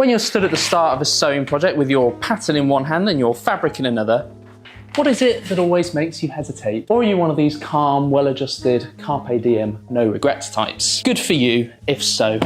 When you're stood at the start of a sewing project with your pattern in one hand and your fabric in another, what is it that always makes you hesitate? Or are you one of these calm, well-adjusted, carpe diem, no regrets types? Good for you, if so.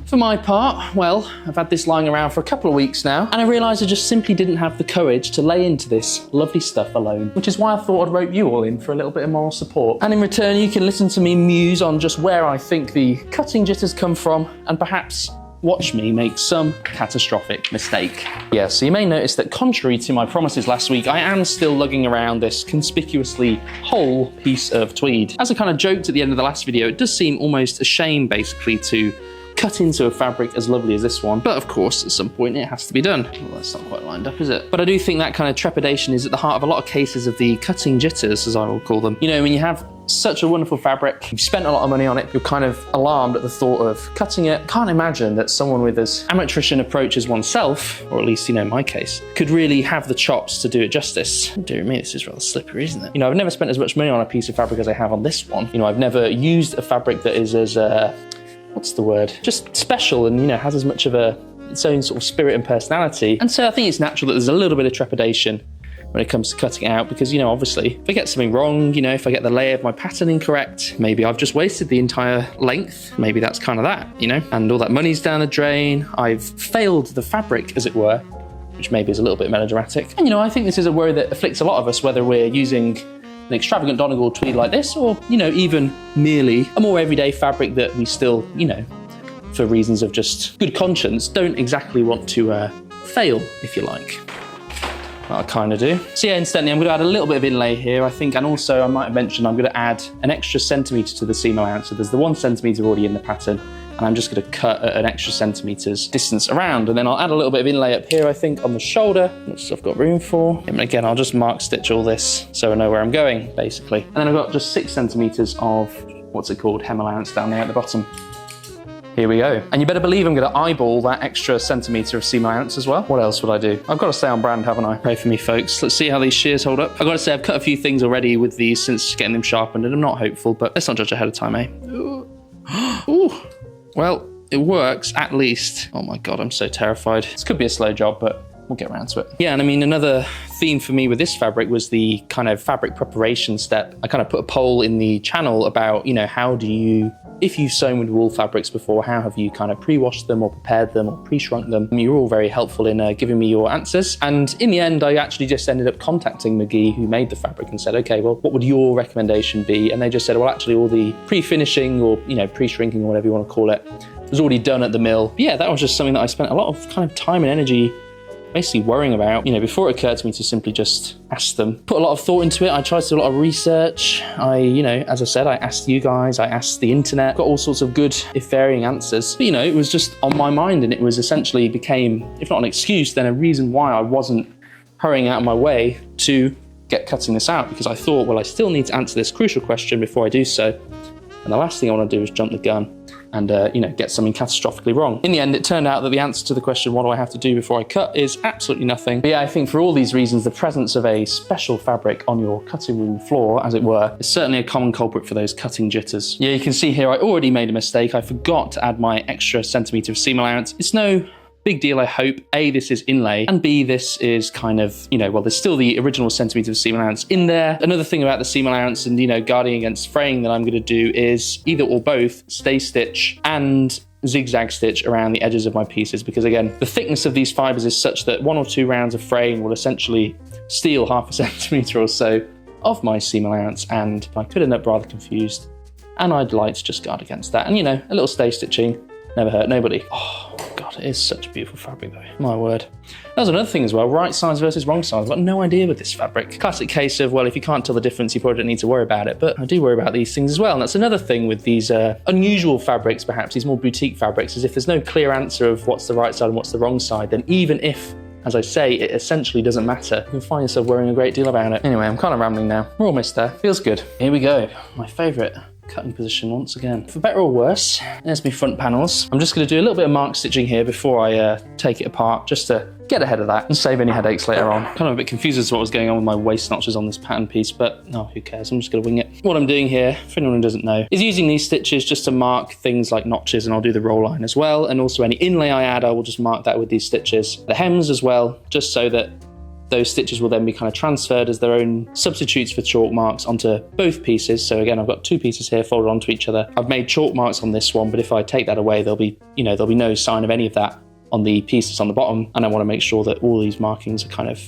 For my part, well, I've had this lying around for a couple of weeks now, and I realised I just simply didn't have the courage to lay into this lovely stuff alone, which is why I thought I'd rope you all in for a little bit of moral support. And in return, you can listen to me muse on just where I think the cutting jitters come from, and perhaps watch me make some catastrophic mistake. Yeah, so you may notice that contrary to my promises last week, I am still lugging around this conspicuously whole piece of tweed. As I kind of joked at the end of the last video, it does seem almost a shame basically to cut into a fabric as lovely as this one. But of course, at some point it has to be done. Well, that's not quite lined up, is it? But I do think that kind of trepidation is at the heart of a lot of cases of the cutting jitters, as I will call them. You know, when you have such a wonderful fabric, you've spent a lot of money on it, you're kind of alarmed at the thought of cutting it. Can't imagine that someone with as amateurish an approach as oneself, or at least, you know, in my case, could really have the chops to do it justice. Oh, dear me, this is rather slippery, isn't it? You know, I've never spent as much money on a piece of fabric as I have on this one. You know, I've never used a fabric that is as, what's the word? Just special and, you know, has as much of its own sort of spirit and personality. And so I think it's natural that there's a little bit of trepidation when it comes to cutting it out because, you know, obviously if I get something wrong, you know, if I get the lay of my pattern incorrect, maybe I've just wasted the entire length. Maybe that's kind of that, you know, and all that money's down the drain. I've failed the fabric, as it were, which maybe is a little bit melodramatic. And, you know, I think this is a worry that afflicts a lot of us, whether we're using an extravagant Donegal tweed like this, or, you know, even merely a more everyday fabric that we still, you know, for reasons of just good conscience, don't exactly want to fail, if you like. Well, I kind of do. So yeah, incidentally, I'm going to add a little bit of inlay here, I think, and also I might have mentioned I'm going to add an extra centimetre to the seam allowance. So there's the 1 centimetre already in the pattern, and I'm just going to cut at an extra centimetre's distance around, and then I'll add a little bit of inlay up here, I think, on the shoulder, which I've got room for. And again, I'll just mark stitch all this so I know where I'm going, basically. And then I've got just 6 centimetres of, what's it called, hem allowance down there at the bottom. Here we go. And you better believe I'm going to eyeball that extra centimetre of seam allowance as well. What else would I do? I've got to stay on brand, haven't I? Pray for me, folks. Let's see how these shears hold up. I've got to say, I've cut a few things already with these since getting them sharpened, and I'm not hopeful, but let's not judge ahead of time, eh? Ooh. Well, it works, at least. Oh my God, I'm so terrified. This could be a slow job, but we'll get around to it. Yeah, and I mean, another theme for me with this fabric was the kind of fabric preparation step. I kind of put a poll in the channel about, you know, how do you, if you've sewn with wool fabrics before, how have you kind of pre-washed them or prepared them or pre-shrunk them? And you were all very helpful in giving me your answers. And in the end, I actually just ended up contacting Magee, who made the fabric, and said, okay, well, what would your recommendation be? And they just said, well, actually all the pre-finishing or, you know, pre-shrinking or whatever you want to call it was already done at the mill. But yeah, that was just something that I spent a lot of kind of time and energy basically worrying about, you know, before it occurred to me to simply just ask them. Put a lot of thought into it. I tried to do a lot of research. You know, as I said, I asked you guys, I asked the internet, got all sorts of good, if varying answers. But, you know, it was just on my mind, and it was essentially became, if not an excuse, then a reason why I wasn't hurrying out of my way to get cutting this out, because I thought, well, I still need to answer this crucial question before I do so. And the last thing I want to do is jump the gun and, you know, get something catastrophically wrong. In the end, it turned out that the answer to the question, what do I have to do before I cut, is absolutely nothing. But yeah, I think for all these reasons, the presence of a special fabric on your cutting room floor, as it were, is certainly a common culprit for those cutting jitters. Yeah, you can see here I already made a mistake. I forgot to add my extra centimetre of seam allowance. It's no big deal, I hope. A, this is inlay, and B, this is kind of, you know, well, there's still the original centimetre of seam allowance in there. Another thing about the seam allowance and, you know, guarding against fraying that I'm going to do is either or both stay stitch and zigzag stitch around the edges of my pieces, because again, the thickness of these fibres is such that 1 or 2 rounds of fraying will essentially steal half a centimetre or so of my seam allowance, and I could end up rather confused, and I'd like to just guard against that. And, you know, a little stay stitching never hurt nobody. Oh God, it is such a beautiful fabric though, my word. That was another thing as well, right size versus wrong size. I've got no idea with this fabric. Classic case of, well, if you can't tell the difference, you probably don't need to worry about it, but I do worry about these things as well. And that's another thing with these unusual fabrics, perhaps, these more boutique fabrics, is if there's no clear answer of what's the right side and what's the wrong side, then even if, as I say, it essentially doesn't matter, you can find yourself worrying a great deal about it. Anyway, I'm kind of rambling now. We're almost there. Feels good. Here we go. My favourite cutting position once again. For better or worse, there's my front panels. I'm just going to do a little bit of mark stitching here before I take it apart, just to get ahead of that and save any headaches later on. Kind of a bit confused as to what was going on with my waist notches on this pattern piece, but no, who cares? I'm just going to wing it. What I'm doing here, for anyone who doesn't know, is using these stitches just to mark things like notches, and I'll do the roll line as well, and also any inlay I add, I will just mark that with these stitches. The hems as well, just so that those stitches will then be kind of transferred as their own substitutes for chalk marks onto both pieces. So again, I've got two pieces here folded onto each other. I've made chalk marks on this one, but if I take that away, there'll be no sign of any of that on the pieces on the bottom. And I want to make sure that all these markings are kind of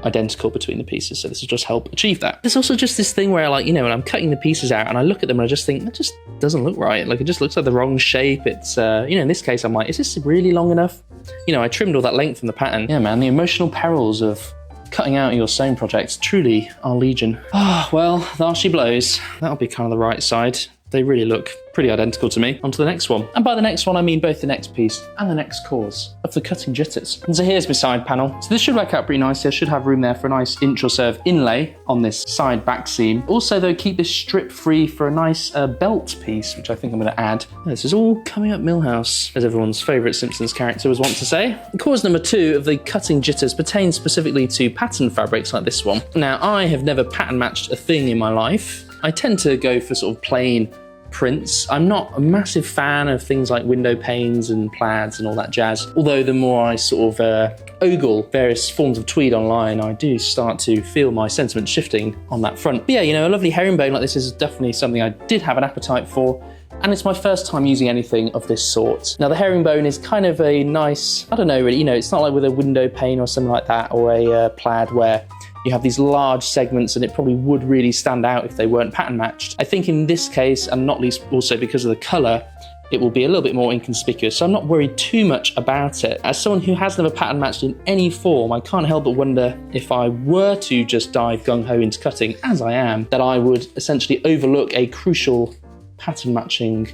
identical between the pieces. So this will just help achieve that. There's also just this thing where, like, when I'm cutting the pieces out and I look at them and I just think, that just doesn't look right. Like, it just looks like the wrong shape. It's, in this case, I'm like, is this really long enough? I trimmed all that length from the pattern. Yeah, man, the emotional perils of cutting out your sewing projects truly are legion. Well, there she blows. That'll be kind of the right side. They really look pretty identical to me. On to the next one. And by the next one, I mean both the next piece and the next cause of the cutting jitters. And so here's my side panel. So this should work out pretty nicely. I should have room there for a nice inch or so of inlay on this side back seam. Also though, keep this strip free for a nice belt piece, which I think I'm gonna add. This is all coming up Milhouse, as everyone's favorite Simpsons character was wont to say. Cause number 2 of the cutting jitters pertains specifically to pattern fabrics like this one. Now, I have never pattern matched a thing in my life. I tend to go for sort of plain prints. I'm not a massive fan of things like window panes and plaids and all that jazz. Although the more I sort of ogle various forms of tweed online, I do start to feel my sentiments shifting on that front. But yeah, a lovely herringbone like this is definitely something I did have an appetite for. And it's my first time using anything of this sort. Now the herringbone is kind of a nice, I don't know really, it's not like with a window pane or something like that, or a plaid where you have these large segments and it probably would really stand out if they weren't pattern matched. I think in this case, and not least also because of the colour, it will be a little bit more inconspicuous. So I'm not worried too much about it. As someone who has never pattern matched in any form, I can't help but wonder if I were to just dive gung-ho into cutting, as I am, that I would essentially overlook a crucial pattern matching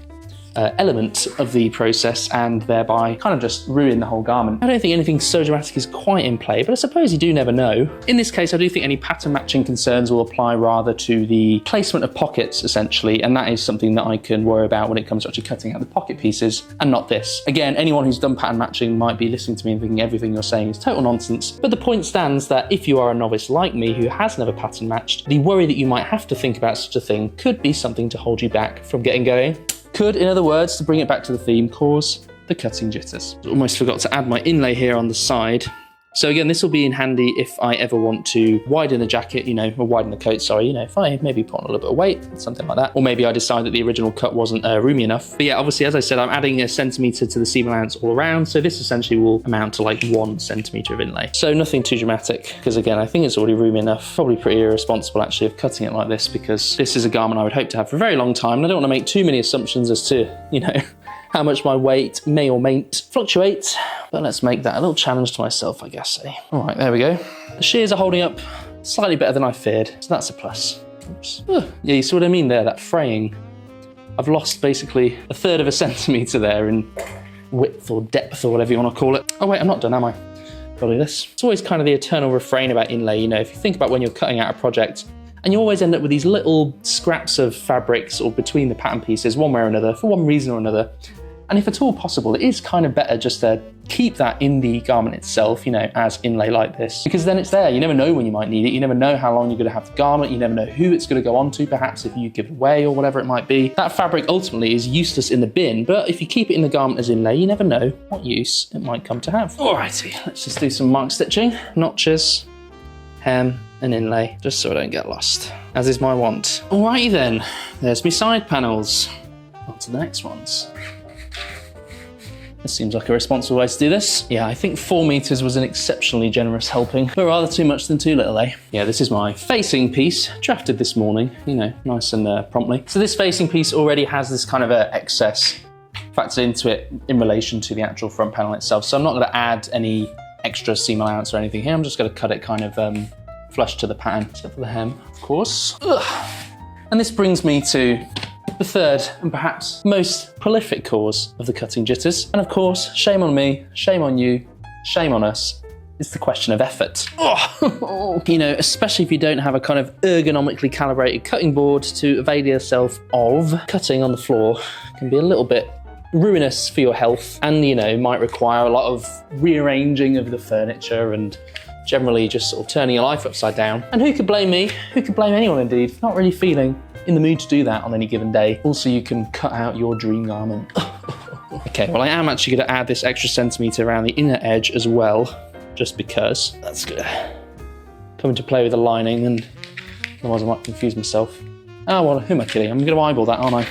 element of the process and thereby kind of just ruin the whole garment. I don't think anything so dramatic is quite in play, but I suppose you do never know. In this case, I do think any pattern matching concerns will apply rather to the placement of pockets, essentially, and that is something that I can worry about when it comes to actually cutting out the pocket pieces, and not this. Again, anyone who's done pattern matching might be listening to me and thinking everything you're saying is total nonsense, but the point stands that if you are a novice like me who has never pattern matched, the worry that you might have to think about such a thing could be something to hold you back from getting going. Could, in other words, to bring it back to the theme, cause the cutting jitters. Almost forgot to add my inlay here on the side. So again, this will be in handy if I ever want to widen the jacket, or widen the coat, sorry, if I maybe put on a little bit of weight, something like that. Or maybe I decide that the original cut wasn't roomy enough. But yeah, obviously, as I said, I'm adding a centimetre to the seam allowance all around. So this essentially will amount to like 1 centimetre of inlay. So nothing too dramatic, because again, I think it's already roomy enough. Probably pretty irresponsible actually of cutting it like this, because this is a garment I would hope to have for a very long time. And I don't want to make too many assumptions as to, how much my weight may or mayn't fluctuate, but let's make that a little challenge to myself, I guess. All right, there we go. The shears are holding up slightly better than I feared, so that's a plus. Oops. Yeah, you see what I mean there, that fraying. I've lost basically 1/3 of a centimetre there in width or depth or whatever you want to call it. Oh wait, I'm not done, am I? Gotta do this. It's always kind of the eternal refrain about inlay, if you think about when you're cutting out a project, and you always end up with these little scraps of fabrics or between the pattern pieces, one way or another, for one reason or another. And if at all possible, it is kind of better just to keep that in the garment itself, as inlay like this, because then it's there. You never know when you might need it. You never know how long you're going to have the garment. You never know who it's going to go on to, perhaps if you give it away or whatever it might be. That fabric ultimately is useless in the bin, but if you keep it in the garment as inlay, you never know what use it might come to have. Alrighty, let's just do some mark stitching, notches, hem, and inlay, just so I don't get lost, as is my wont. Alrighty then, there's my side panels. On to the next ones. This seems like a responsible way to do this. Yeah, I think 4 meters was an exceptionally generous helping, but rather too much than too little, eh? Yeah, this is my facing piece, drafted this morning, nice and promptly. So this facing piece already has this kind of excess factored into it in relation to the actual front panel itself. So I'm not going to add any extra seam allowance or anything here. I'm just going to cut it kind of flush to the pattern, except for the hem, of course. Ugh. And this brings me to the third and perhaps most prolific cause of the cutting jitters. And of course, shame on me, shame on you, shame on us. it's the question of effort. Oh, you know, especially if you don't have a kind of ergonomically calibrated cutting board to avail yourself of, cutting on the floor can be a little bit ruinous for your health, and, you know, might require a lot of rearranging of the furniture and generally just sort of turning your life upside down. And who could blame me? Who could blame anyone, indeed? Not really feeling in the mood to do that on any given day. Also, you can cut out your dream garment. Okay, well, I am actually going to add this extra centimetre around the inner edge as well, just because that's going to come into play with the lining, and otherwise I might confuse myself. Oh, well, who am I kidding? I'm going to eyeball that, aren't I?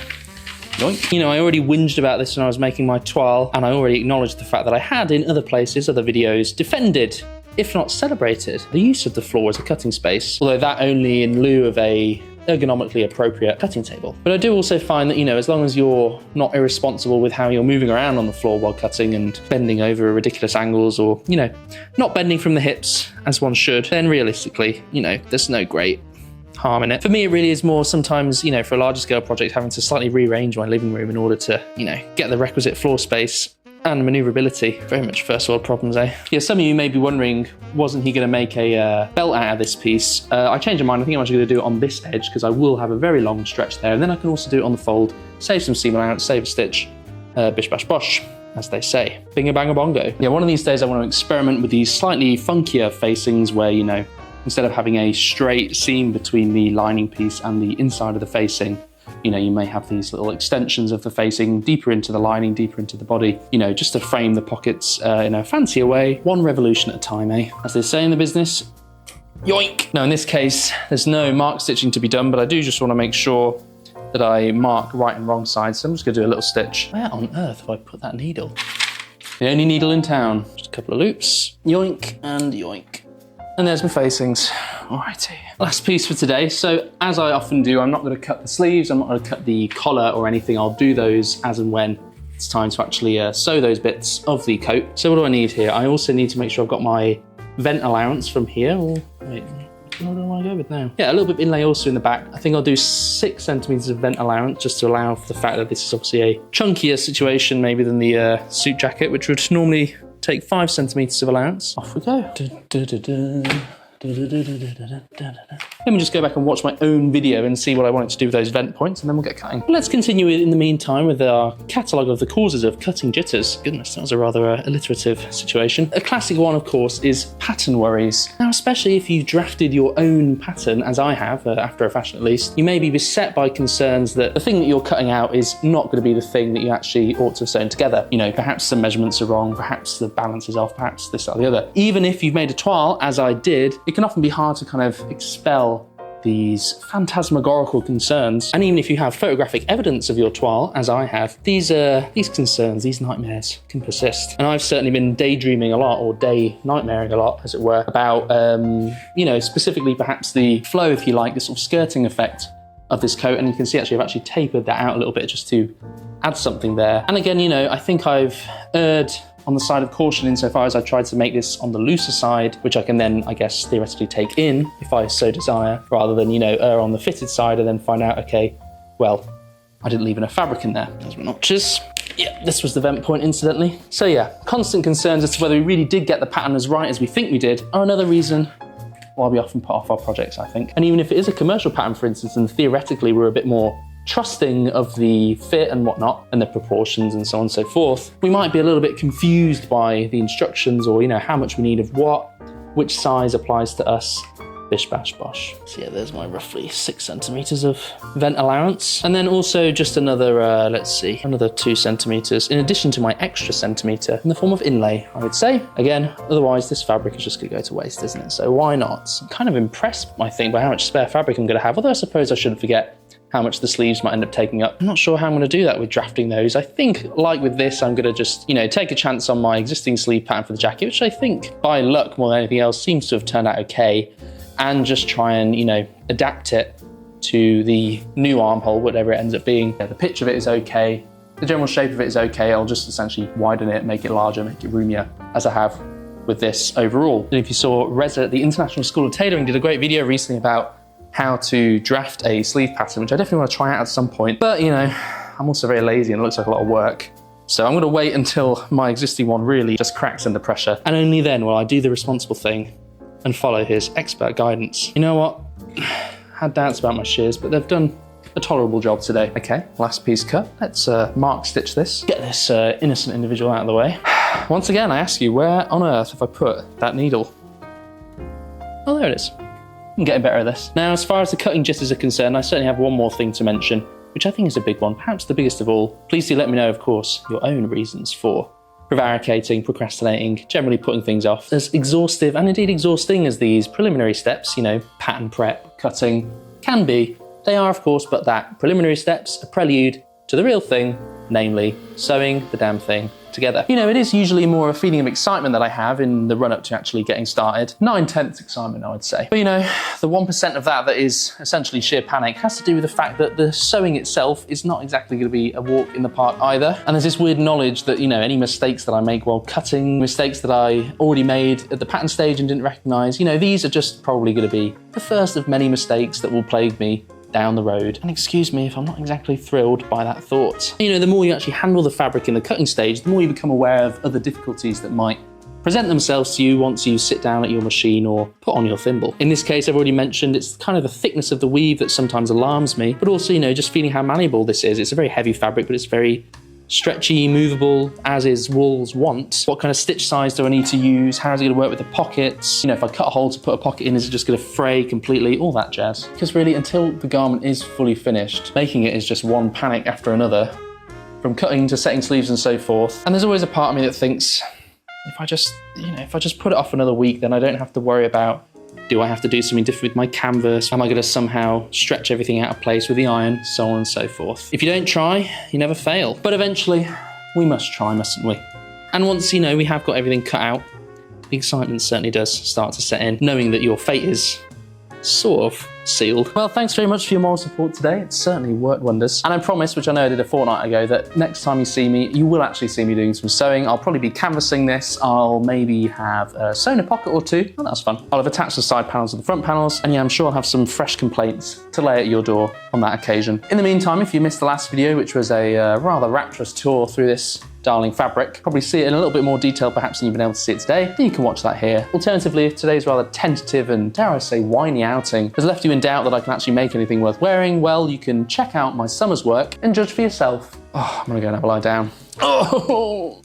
Yoink. You know, I already whinged about this when I was making my toile, and I already acknowledged the fact that I had, in other places, other videos, defended, if not celebrated, the use of the floor as a cutting space, although that only in lieu of a ergonomically appropriate cutting table. But I do also find that, you know, as long as you're not irresponsible with how you're moving around on the floor while cutting and bending over ridiculous angles, or, you know, not bending from the hips as one should, then realistically, you know, there's no great harm in it. For me, it really is more sometimes, you know, for a larger scale project, having to slightly rearrange my living room in order to, you know, get the requisite floor space and manoeuvrability. Very much first world problems, eh? Yeah, some of you may be wondering, wasn't he going to make a belt out of this piece? I changed my mind. I think I'm actually going to do it on this edge, because I will have a very long stretch there, and then I can also do it on the fold, save some seam allowance, save a stitch, bish bash bosh, as they say. Bingo bango bongo. Yeah, one of these days I want to experiment with these slightly funkier facings where, you know, instead of having a straight seam between the lining piece and the inside of the facing, you know, you may have these little extensions of the facing deeper into the lining, deeper into the body, you know, just to frame the pockets in a fancier way, one revolution at a time, eh? As they say in the business, yoink! Now, in this case, there's no mark stitching to be done, but I do just want to make sure that I mark right and wrong sides, so I'm just going to do a little stitch. Where on earth have I put that needle? The only needle in town. Just a couple of loops, yoink and yoink. And there's my facings. Alrighty. Last piece for today. So, as I often do, I'm not going to cut the sleeves, I'm not going to cut the collar or anything. I'll do those as and when it's time to actually sew those bits of the coat. So what do I need here? I also need to make sure I've got my vent allowance from here. Or, wait, what do I want to go with now? Yeah, a little bit of inlay also in the back. I think I'll do 6 centimetres of vent allowance, just to allow for the fact that this is obviously a chunkier situation maybe than the suit jacket, which would normally take 5 centimetres of allowance. Off we go. Let me just go back and watch my own video and see what I wanted to do with those vent points, and then we'll get cutting. Let's continue in the meantime with our catalogue of the causes of cutting jitters. Goodness, that was a rather alliterative situation. A classic one, of course, is pattern worries. Now, especially if you drafted your own pattern, as I have, after a fashion at least, you may be beset by concerns that the thing that you're cutting out is not going to be the thing that you actually ought to have sewn together. You know, perhaps some measurements are wrong, perhaps the balance is off, perhaps this, that, or the other. Even if you've made a toile, as I did, it can often be hard to kind of expel these phantasmagorical concerns. And even if you have photographic evidence of your toile, as I have, these concerns, these nightmares can persist. And I've certainly been daydreaming a lot, or day nightmaring a lot, as it were, about, you know, specifically perhaps the flow, if you like, the sort of skirting effect of this coat. And you can see actually I've actually tapered that out a little bit just to add something there. And again, you know, I think I've erred on the side of caution insofar as I tried to make this on the looser side, which I can then, I guess, theoretically take in if I so desire, rather than, you know, err on the fitted side and then find out, okay, well, I didn't leave enough fabric in there. Those were notches. Yeah, this was the vent point, incidentally. So yeah, constant concerns as to whether we really did get the pattern as right as we think we did are another reason why we often put off our projects, I think. And even if it is a commercial pattern, for instance, and theoretically we're a bit more trusting of the fit and whatnot, and the proportions and so on and so forth, we might be a little bit confused by the instructions, or, you know, how much we need of what, which size applies to us, bish bash bosh. So yeah, there's my roughly 6 centimetres of vent allowance. And then also just another, another 2 centimetres, in addition to my extra centimetre, in the form of inlay, I would say. Again, otherwise this fabric is just gonna go to waste, isn't it? So why not? I'm kind of impressed, I think, by how much spare fabric I'm gonna have, although I suppose I shouldn't forget how much the sleeves might end up taking up. I'm not sure how I'm gonna do that with drafting those. I think, like with this, I'm gonna just, you know, take a chance on my existing sleeve pattern for the jacket, which I think, by luck more than anything else, seems to have turned out okay, and just try and, you know, adapt it to the new armhole, whatever it ends up being. Yeah, the pitch of it is okay, the general shape of it is okay. I'll just essentially widen it, make it larger, make it roomier, as I have with this overall. And if you saw, Reza at the International School of Tailoring did a great video recently about how to draft a sleeve pattern, which I definitely want to try out at some point. But, you know, I'm also very lazy and it looks like a lot of work. So I'm gonna wait until my existing one really just cracks under pressure, and only then will I do the responsible thing and follow his expert guidance. You know what? Had doubts about my shears, but they've done a tolerable job today. Okay, last piece cut. Let's mark stitch this. Get this innocent individual out of the way. Once again, I ask you, where on earth have I put that needle? Oh, there it is. I'm getting better at this. Now, as far as the cutting jitters are concerned, I certainly have one more thing to mention, which I think is a big one, perhaps the biggest of all. Please do let me know, of course, your own reasons for prevaricating, procrastinating, generally putting things off. As exhaustive and indeed exhausting as these preliminary steps, you know, pattern prep, cutting, can be, they are, of course, but that preliminary steps, a prelude to the real thing, namely sewing the damn thing together. You know, it is usually more a feeling of excitement that I have in the run-up to actually getting started. 9/10 excitement, I would say. But you know, the 1% of that is essentially sheer panic has to do with the fact that the sewing itself is not exactly going to be a walk in the park either. And there's this weird knowledge that, you know, any mistakes that I make while cutting, mistakes that I already made at the pattern stage and didn't recognize, you know, these are just probably going to be the first of many mistakes that will plague me down the road. And excuse me if I'm not exactly thrilled by that thought. You know, the more you actually handle the fabric in the cutting stage, the more you become aware of other difficulties that might present themselves to you once you sit down at your machine or put on your thimble. In this case, I've already mentioned it's kind of the thickness of the weave that sometimes alarms me, but also, you know, just feeling how malleable this is. It's a very heavy fabric, but it's very stretchy, movable, as is wool's want. What kind of stitch size do I need to use? How is it going to work with the pockets? You know, if I cut a hole to put a pocket in, is it just going to fray completely? All that jazz. Because really, until the garment is fully finished, making it is just one panic after another, from cutting to setting sleeves and so forth. And there's always a part of me that thinks, if I just put it off another week, then I don't have to worry about, do I have to do something different with my canvas? Am I going to somehow stretch everything out of place with the iron? So on and so forth. If you don't try, you never fail. But eventually, we must try, mustn't we? And once, you know, we have got everything cut out, the excitement certainly does start to set in, knowing that your fate is sort of sealed. Well, thanks very much for your moral support today. It's certainly worked wonders. And I promise, which I know I did a fortnight ago, that next time you see me, you will actually see me doing some sewing. I'll probably be canvassing this. I'll maybe have sewn a pocket or two. Oh, that's fun. I'll have attached the side panels to the front panels. And yeah, I'm sure I'll have some fresh complaints to lay at your door on that occasion. In the meantime, if you missed the last video, which was a rather rapturous tour through this darling fabric, probably see it in a little bit more detail perhaps than you've been able to see it today, then you can watch that here. Alternatively, if today's rather tentative and, dare I say, whiny outing has left you in doubt that I can actually make anything worth wearing, well, you can check out my summer's work and judge for yourself. Oh, I'm gonna go and have a lie down. Oh!